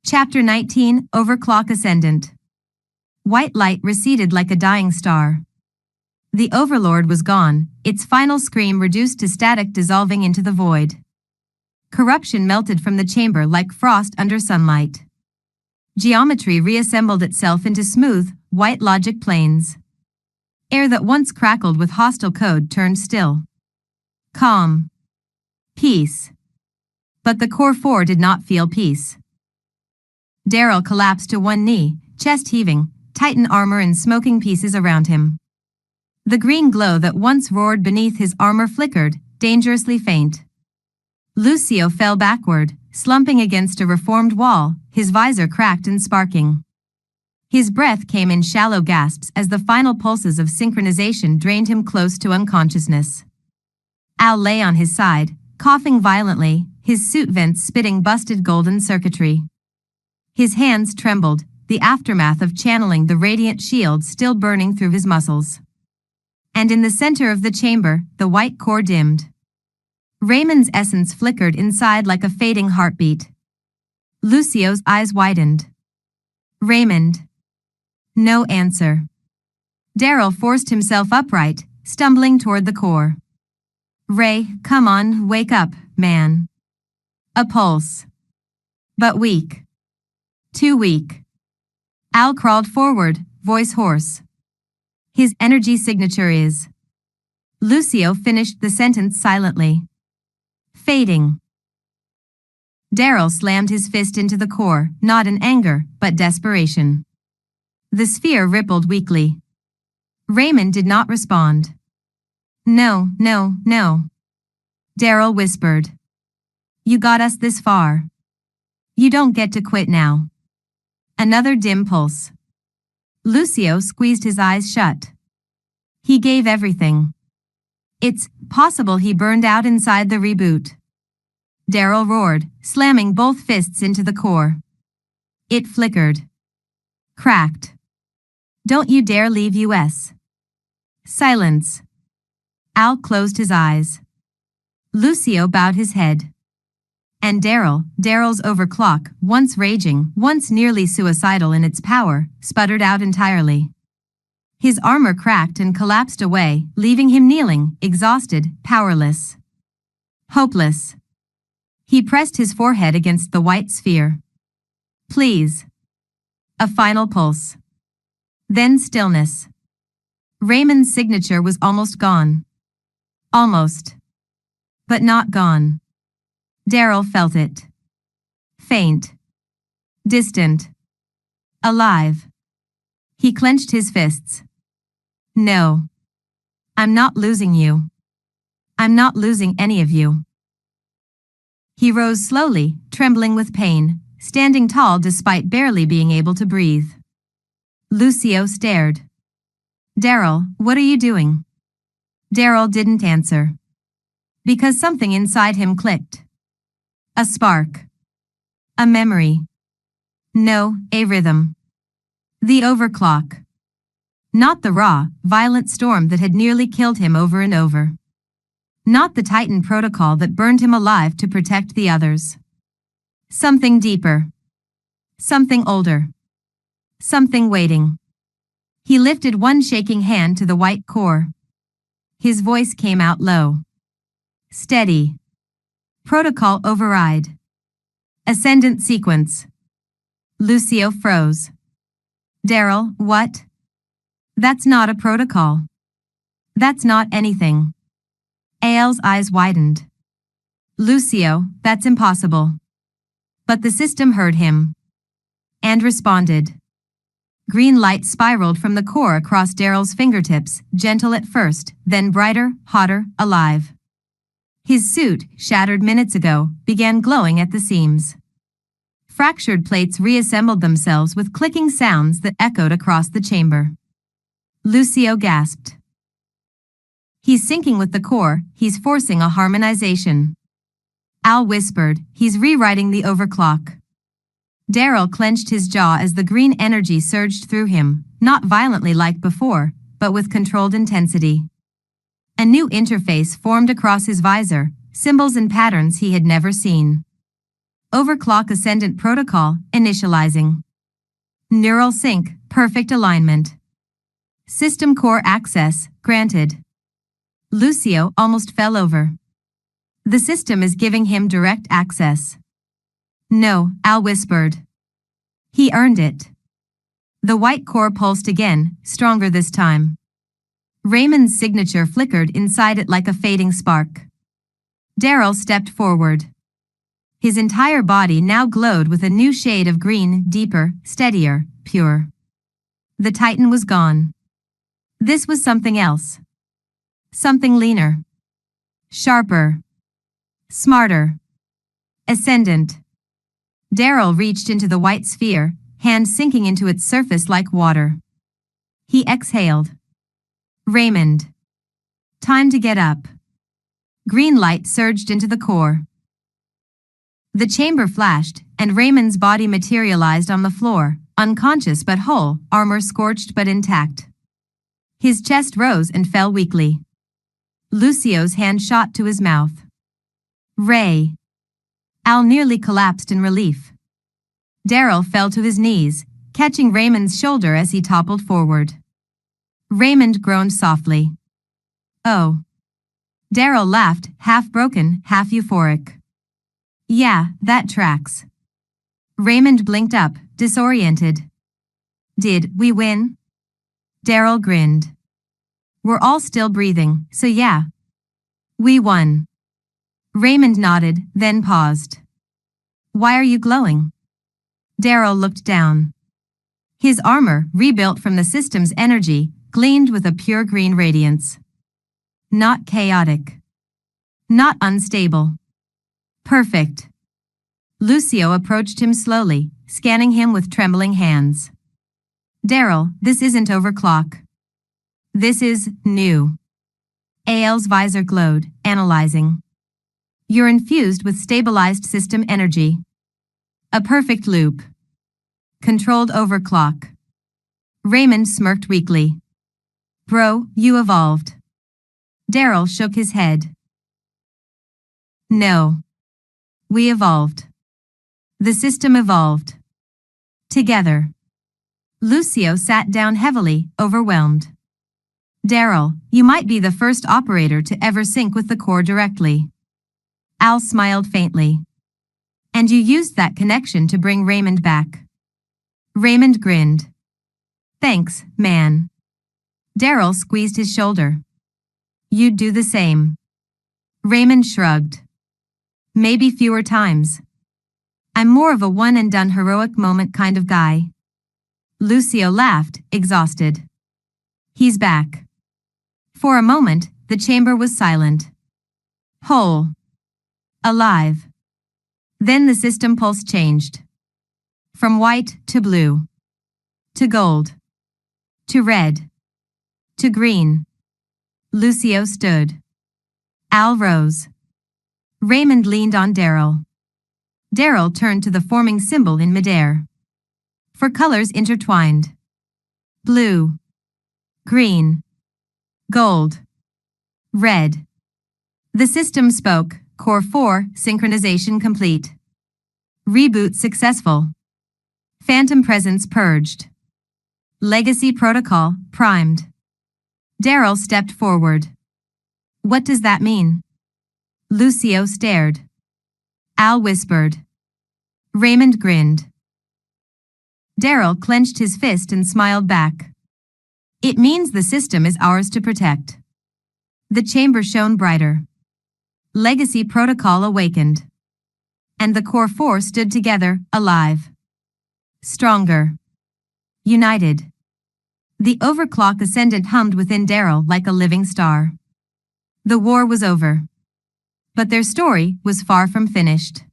Chapter 19, Overclock Ascendant. White light receded like a dying star. The Overlord was gone, its final scream reduced to static, dissolving into the void. Corruption melted from the chamber like frost under sunlight. Geometry reassembled itself into smooth, white logic planes. Air that once crackled with hostile code turned still. Calm. Peace. But the Core 4 did not feel peace. Darrell collapsed to one knee, chest heaving, Titan armor in smoking pieces around him. The green glow that once roared beneath his armor flickered, dangerously faint. Lucio fell backward, slumping against a reformed wall, his visor cracked and sparking. His breath came in shallow gasps as the final pulses of synchronization drained him close to unconsciousness. Al lay on his side, coughing violently, his suit vents spitting busted golden circuitry. His hands trembled, the aftermath of channeling the radiant shield still burning through his muscles. And in the center of the chamber, the white core dimmed. Raymond's essence flickered inside like a fading heartbeat. Lucio's eyes widened. Raymond. No answer. Darrell forced himself upright, stumbling toward the core. Ray, come on, wake up, man. A pulse. But weak. Too weak. Al crawled forward, voice hoarse. His energy signature is. Lucio finished the sentence silently. Fading. Darrell slammed his fist into the core, not in anger, but desperation. The sphere rippled weakly. Raymond did not respond. No, no, no. Darrell whispered. You got us this far. You don't get to quit now. Another dim pulse. Lucio squeezed his eyes shut. He gave everything. It's possible he burned out inside the reboot. Darrell roared, slamming both fists into the core. It flickered. Cracked. Don't you dare leave US. Silence. Al closed his eyes. Lucio bowed his head. And Darrell's overclock, once raging, once nearly suicidal in its power, sputtered out entirely. His armor cracked and collapsed away, leaving him kneeling, exhausted, powerless. Hopeless. He pressed his forehead against the white sphere. Please. A final pulse. Then stillness. Raymond's signature was almost gone. Almost. But not gone. Darrell felt it. Faint. Distant. Alive. He clenched his fists. No. I'm not losing you. I'm not losing any of you. He rose slowly, trembling with pain, standing tall despite barely being able to breathe. Lucio stared. Darrell, what are you doing? Darrell didn't answer. Because something inside him clicked. A spark. A memory. No, a rhythm. The overclock. Not the raw, violent storm that had nearly killed him over and over. Not the Titan protocol that burned him alive to protect the others. Something deeper. Something older. Something waiting. He lifted one shaking hand to the white core. His voice came out low. Steady. Protocol override. Ascendant sequence. Lucio froze. Darrell, what? That's not a protocol. That's not anything. Al's eyes widened. Lucio, that's impossible. But the system heard him. And responded. Green light spiraled from the core across Darrell's fingertips, gentle at first, then brighter, hotter, alive. His suit, shattered minutes ago, began glowing at the seams. Fractured plates reassembled themselves with clicking sounds that echoed across the chamber. Lucio gasped. He's syncing with the core, he's forcing a harmonization. Al whispered, he's rewriting the overclock. Darrell clenched his jaw as the green energy surged through him, not violently like before, but with controlled intensity. A new interface formed across his visor, symbols and patterns he had never seen. Overclock Ascendant Protocol, initializing. Neural sync, perfect alignment. System core access, granted. Lucio almost fell over. The system is giving him direct access. No, Al whispered. He earned it. The white core pulsed again, stronger this time. Raymond's signature flickered inside it like a fading spark. Darrell stepped forward. His entire body now glowed with a new shade of green, deeper, steadier, pure. The Titan was gone. This was something else. Something leaner. Sharper. Smarter. Ascendant. Darrell reached into the white sphere, hand sinking into its surface like water. He exhaled. Raymond. Time to get up. Green light surged into the core. The chamber flashed, and Raymond's body materialized on the floor, unconscious but whole, armor scorched but intact. His chest rose and fell weakly. Lucio's hand shot to his mouth. Ray. Al nearly collapsed in relief. Darrell fell to his knees, catching Raymond's shoulder as he toppled forward. Raymond groaned softly. Oh. Darrell laughed, half broken, half euphoric. Yeah, that tracks. Raymond blinked up, disoriented. Did we win? Darrell grinned. We're all still breathing, so yeah. We won. Raymond nodded, then paused. Why are you glowing? Darrell looked down. His armor, rebuilt from the system's energy, gleamed with a pure green radiance. Not chaotic. Not unstable. Perfect. Lucio approached him slowly, scanning him with trembling hands. Darrell, this isn't overclock. This is new. Al's visor glowed, analyzing. You're infused with stabilized system energy. A perfect loop. Controlled overclock. Raymond smirked weakly. Bro, you evolved. Darrell shook his head. No. We evolved. The system evolved. Together. Lucio sat down heavily, overwhelmed. Darrell, you might be the first operator to ever sync with the core directly. Al smiled faintly. And you used that connection to bring Raymond back. Raymond grinned. Thanks, man. Darrell squeezed his shoulder. You'd do the same. Raymond shrugged. Maybe fewer times. I'm more of a one-and-done heroic moment kind of guy. Lucio laughed, exhausted. He's back. For a moment, the chamber was silent. Whole. Alive. Then the system pulse changed. From white to blue. To gold. To red. To green. Lucio stood. Al rose. Raymond leaned on Darrell. Darrell turned to the forming symbol in midair. For colors intertwined. Blue. Green. Gold. Red. The system spoke, Core 4, synchronization complete. Reboot successful. Phantom presence purged. Legacy protocol, primed. Darrell stepped forward. What does that mean? Lucio stared. Al whispered. Raymond grinned. Darrell clenched his fist and smiled back. It means the system is ours to protect. The chamber shone brighter. Legacy protocol awakened. And the Core 4 stood together, alive. Stronger. United. The overclock ascendant hummed within Darrell like a living star. The war was over. But their story was far from finished.